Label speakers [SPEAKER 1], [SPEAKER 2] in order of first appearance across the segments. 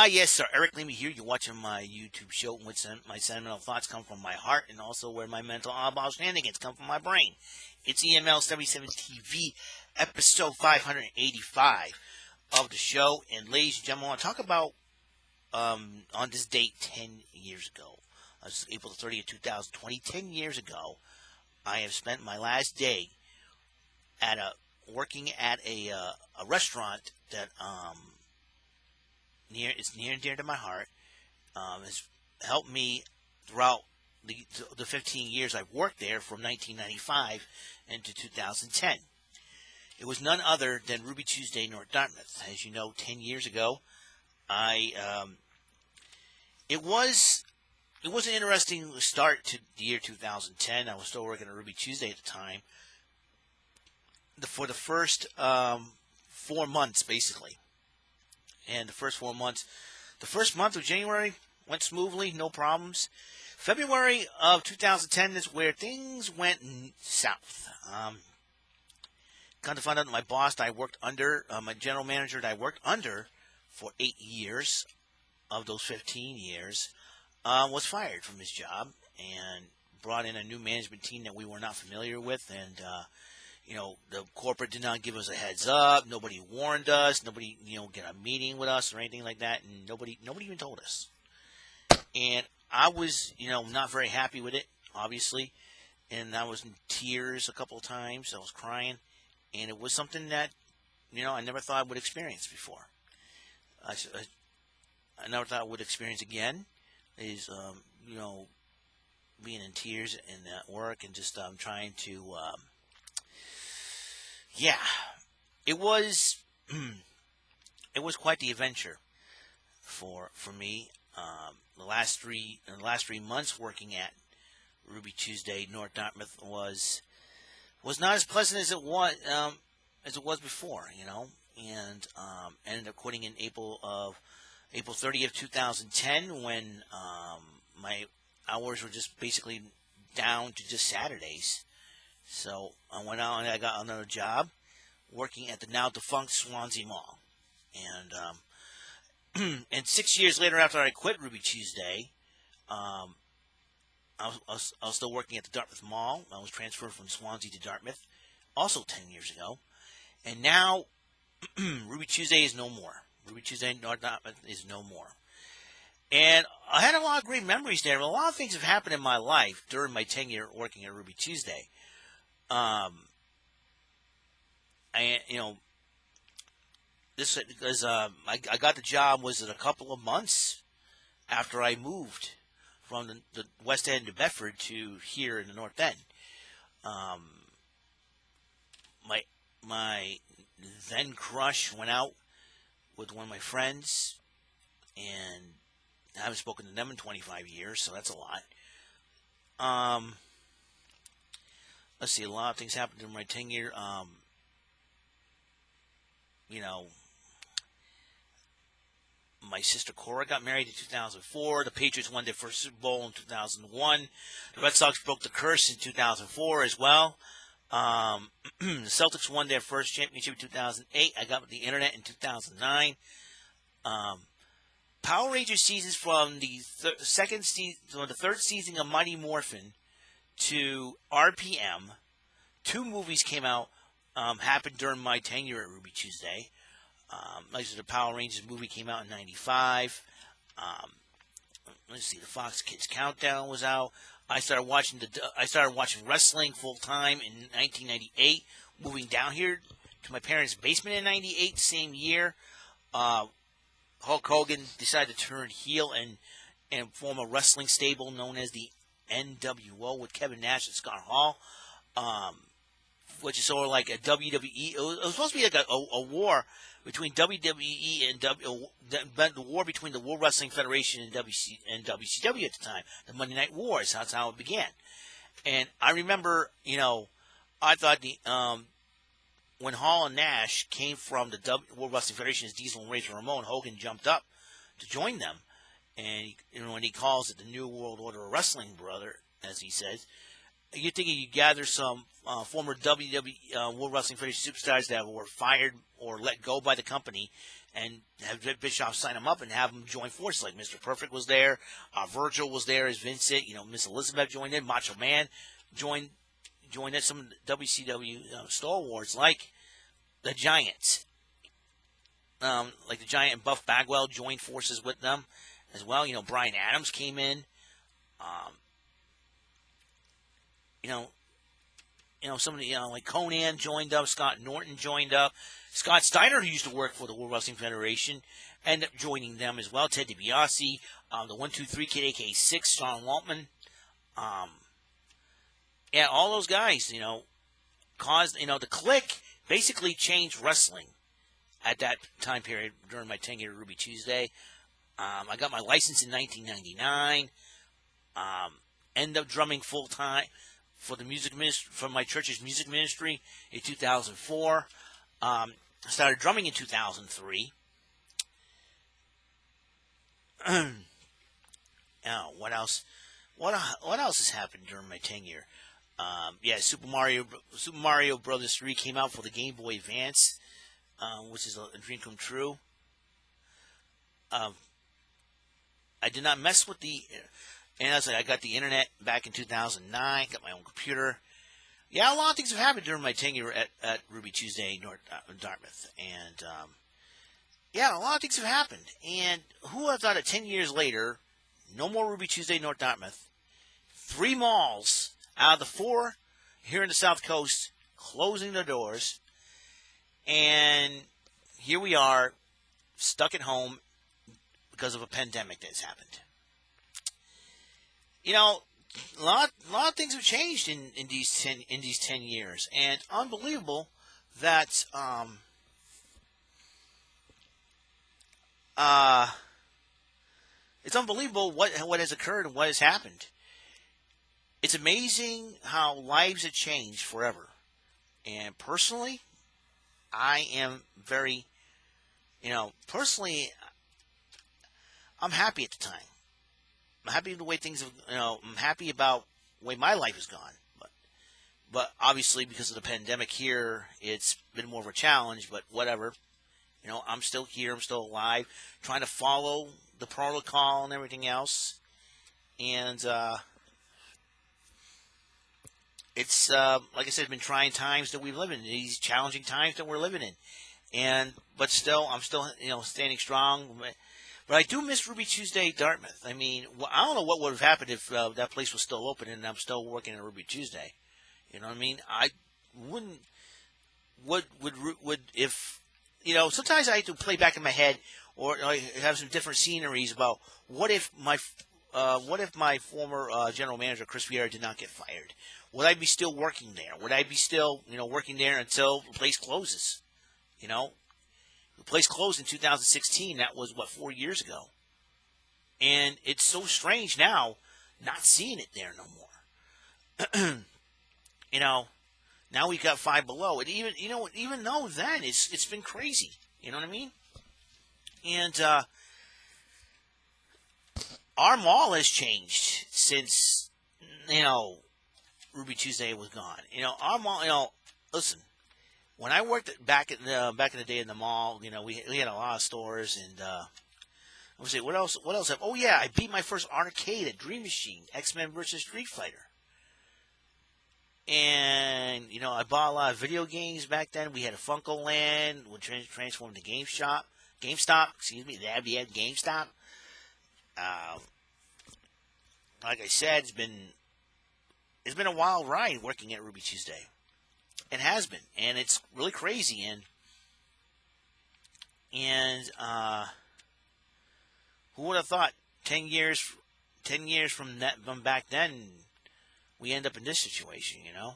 [SPEAKER 1] Yes, sir. Eric Leamy here. You're watching my YouTube show in which my sentimental thoughts come from my heart and also where my mental oddball shenanigans come from my brain. It's EML77 TV, episode 585 of the show. And ladies and gentlemen, I want to talk about on this date 10 years ago. April 30th, 2020. 10 years ago, I have spent my last day at working at a restaurant that it's near and dear to my heart. Has helped me throughout the 15 years I've worked there from 1995 into 2010. It was none other than Ruby Tuesday, North Dartmouth. As you know, 10 years ago, it was an interesting start to the year 2010. I was still working at Ruby Tuesday at the time. For the first 4 months, basically. And the first month of January went smoothly, no problems. February of 2010 is where things went south. Come to find out that my boss that I worked under, my general manager that I worked under for 8 years of those 15 years, was fired from his job and brought in a new management team that we were not familiar with. And the corporate did not give us a heads up. Nobody warned us. Nobody, get a meeting with us or anything like that. And nobody even told us. And I was, not very happy with it, obviously. And I was in tears a couple of times. I was crying. And it was something that, I never thought I would experience before. I never thought I would experience again is, being in tears in that work and just trying to... it was quite the adventure for me. The last 3 months working at Ruby Tuesday, North Dartmouth was not as pleasant as it was before, and ended up quitting in April 30th, 2010, when my hours were just basically down to just Saturdays. So I went out and I got another job working at the now defunct Swansea Mall. And 6 years later, after I quit Ruby Tuesday, I was still working at the Dartmouth Mall. I was transferred from Swansea to Dartmouth, also 10 years ago. And now Ruby Tuesday is no more. Ruby Tuesday North Dartmouth is no more. And I had a lot of great memories there. A lot of things have happened in my life during my tenure working at Ruby Tuesday. I got the job was in a couple of months after I moved from the West End to Bedford to here in the North End. My then crush went out with one of my friends, and I haven't spoken to them in 25 years, so that's a lot. Let's see, a lot of things happened in my tenure. My sister Cora got married in 2004. The Patriots won their first Super Bowl in 2001. The Red Sox broke the curse in 2004 as well. The Celtics won their first championship in 2008. I got with the internet in 2009. Power Rangers seasons from the third season of Mighty Morphin to RPM. 2 movies came out, happened during my tenure at Ruby Tuesday. The Power Rangers movie came out in 95. Let's see, the Fox Kids Countdown was out. I started watching wrestling full time in 1998. Moving down here to my parents' basement in 98, same year. Hulk Hogan decided to turn heel and form a wrestling stable known as the NWO with Kevin Nash and Scott Hall, which is sort of like a WWE. It was supposed to be like a war between WWE and the war between the World Wrestling Federation and WCW at the time. The Monday Night Wars. That's how it began. And I remember, I thought when Hall and Nash came from the World Wrestling Federation as Diesel and Razor Ramon, Hogan jumped up to join them. And when he calls it the New World Order of Wrestling, brother, as he says, you're thinking you gather some former WWE World Wrestling Federation superstars that were fired or let go by the company and have Bischoff sign him up and have him join forces. Like Mr. Perfect was there, Virgil was there as Vincent. Miss Elizabeth joined in, Macho Man joined in some of the WCW stalwarts like the Giant. Like the Giant and Buff Bagwell joined forces with them as well. Brian Adams came in. Some of the, like Conan joined up, Scott Norton joined up, Scott Steiner, who used to work for the World Wrestling Federation, ended up joining them as well. Ted DiBiase, the 1-2-3 Kid, aka 6, Sean Waltman, yeah, all those guys, caused, the Click basically changed wrestling at that time period during my 10-year Ruby Tuesday. I got my license in 1999. Ended up drumming full time for the music ministry, for my church's music ministry in 2004. Started drumming in 2003. Now, what else? What else has happened during my tenure? Yeah, Super Mario Brothers 3 came out for the Game Boy Advance, which is a dream come true. I did not mess with the. And I was like, I got the internet back in 2009, got my own computer. Yeah, a lot of things have happened during my tenure at Ruby Tuesday, Dartmouth. And, yeah, a lot of things have happened. And who would have thought that 10 years later, no more Ruby Tuesday, North Dartmouth, 3 malls out of the 4 here in the South Coast closing their doors. And here we are, stuck at home because of a pandemic that has happened. A lot of things have changed in these 10 years, and unbelievable that it's unbelievable what has occurred and what has happened. It's amazing how lives have changed forever. And personally, I am very, I'm happy at the time. I'm happy with the way things have, I'm happy about the way my life has gone. But obviously, because of the pandemic here, it's been more of a challenge, but whatever. I'm still here. I'm still alive, trying to follow the protocol and everything else. And it's, like I said, been trying times that we live in, these challenging times that we're living in. But still, I'm still, standing strong. But I do miss Ruby Tuesday, Dartmouth. I mean, I don't know what would have happened if that place was still open and I'm still working at Ruby Tuesday. You know what I mean? I wouldn't. Would if sometimes I have to play back in my head or I have some different sceneries about what if my former general manager Chris Vieira did not get fired? Would I be still working there? Would I be still working there until the place closes? The place closed in 2016. That was, 4 years ago. And it's so strange now not seeing it there no more. Now we've got Five Below. And even though then, it's been crazy. You know what I mean? And our mall has changed since, Ruby Tuesday was gone. Our mall, listen. When I worked back in the day in the mall, we had a lot of stores, and I would say, what else? Oh yeah, I beat my first arcade at Dream Machine, X-Men versus Street Fighter, and I bought a lot of video games back then. We had a Funko Land, which transformed to GameStop. Excuse me, that'd be at GameStop. Like I said, it's been a wild ride working at Ruby Tuesday. It has been, and it's really crazy. And who would have thought 10 years from back then, we end up in this situation? I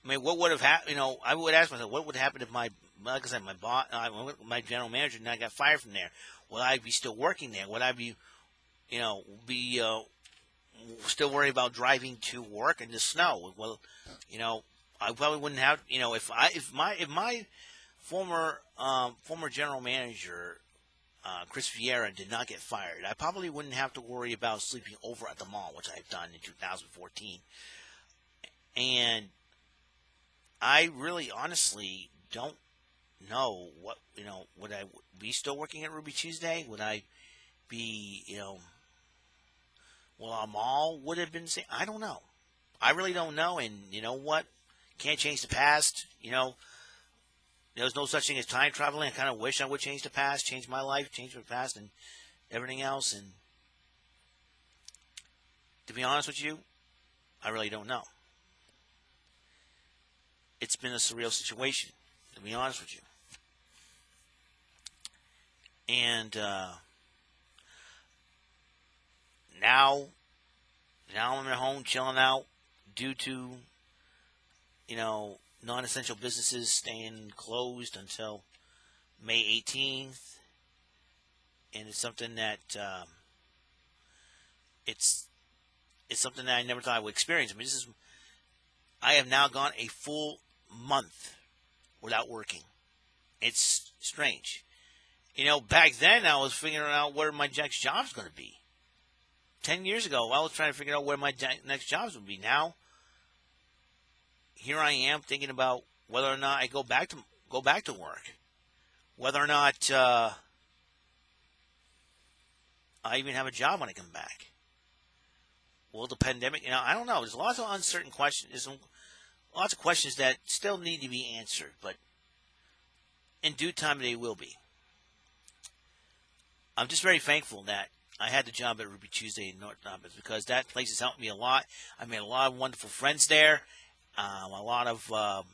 [SPEAKER 1] mean, what would have happened? I would ask myself, what would happen if like I said, my general manager and I got fired from there? Would I be still working there? Would I be, still worried about driving to work in the snow? Well, I probably wouldn't have, if my former general manager, Chris Vieira, did not get fired, I probably wouldn't have to worry about sleeping over at the mall, which I've done in 2014. And I really, honestly don't know what, would I be still working at Ruby Tuesday? Would I be, well, all would have been the same? I don't know. I really don't know. And you know what? Can't change the past. There's no such thing as time traveling. I kind of wish I would change the past, change my life, change my past, and everything else. And to be honest with you, I really don't know. It's been a surreal situation, to be honest with you. And now I'm at home chilling out due to, non-essential businesses staying closed until May 18th. And it's something that it's something that I never thought I would experience. I mean, I have now gone a full month without working. It's strange. Back then I was figuring out where my next job's going to be. 10 years ago, I was trying to figure out where my next jobs would be. Now, here I am thinking about whether or not I go back to work, whether or not I even have a job when I come back. Will the pandemic? I don't know. There's lots of uncertain questions. There's lots of questions that still need to be answered, but in due time they will be. I'm just very thankful that I had the job at Ruby Tuesday in North Knobbins because that place has helped me a lot. I made a lot of wonderful friends there, a lot of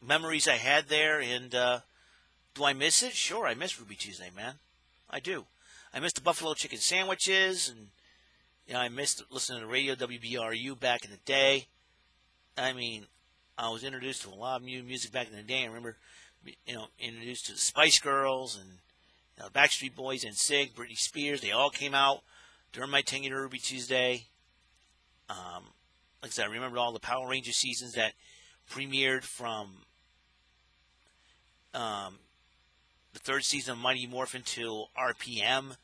[SPEAKER 1] memories I had there. And do I miss it? Sure, I miss Ruby Tuesday, man. I do. I miss the buffalo chicken sandwiches, and I missed listening to radio WBRU back in the day. I mean, I was introduced to a lot of new music back in the day. I remember, introduced to the Spice Girls and Backstreet Boys and Sig, Britney Spears. They all came out during my tenure at Ruby Tuesday. Like I said, I remember all the Power Ranger seasons that premiered from the third season of Mighty Morphin to RPM.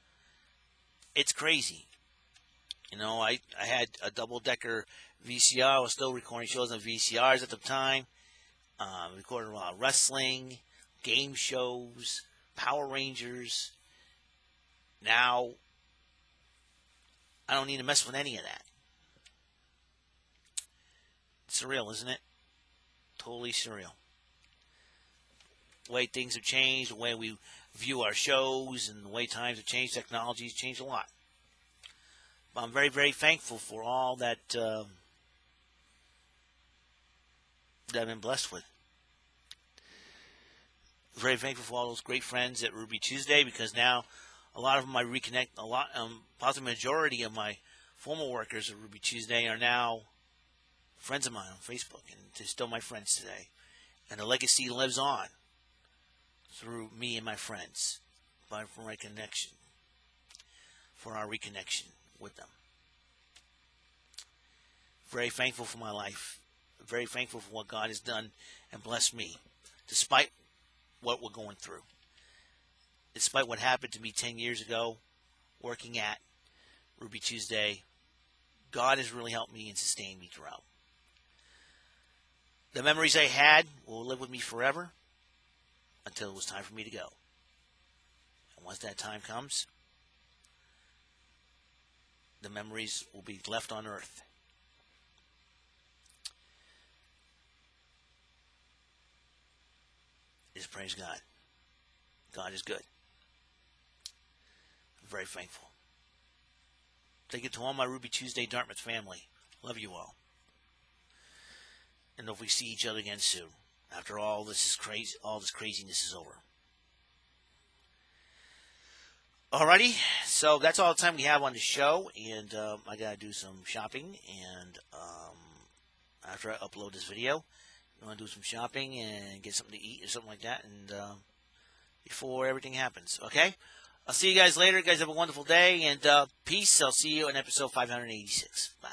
[SPEAKER 1] It's crazy. I had a double-decker VCR. I was still recording shows on VCRs at the time. Recording a lot of wrestling, game shows, Power Rangers. Now, I don't need to mess with any of that. It's surreal, isn't it? Totally surreal. The way things have changed, the way we view our shows, and the way times have changed, technology has changed a lot. But I'm very, very thankful for all that I've been blessed with. Very thankful for all those great friends at Ruby Tuesday because now a lot of them I reconnect. Positive majority of my former workers at Ruby Tuesday are now friends of mine on Facebook, and they're still my friends today. And the legacy lives on through me and my friends, for my connection, for our reconnection with them. Very thankful for my life. Very thankful for what God has done and blessed me, despite what we're going through. Despite what happened to me 10 years ago, working at Ruby Tuesday, God has really helped me and sustained me throughout. The memories I had will live with me forever until it was time for me to go. And once that time comes, the memories will be left on earth. Just praise God. God is good. I'm very thankful. Thank you to all my Ruby Tuesday Dartmouth family. Love you all. And hope we see each other again soon. After all this craziness is over. Alrighty, so that's all the time we have on the show, and I gotta do some shopping, and after I upload this video, I'm gonna do some shopping and get something to eat or something like that, and before everything happens, okay? I'll see you guys later. You guys have a wonderful day, and peace. I'll see you in episode 586. Bye.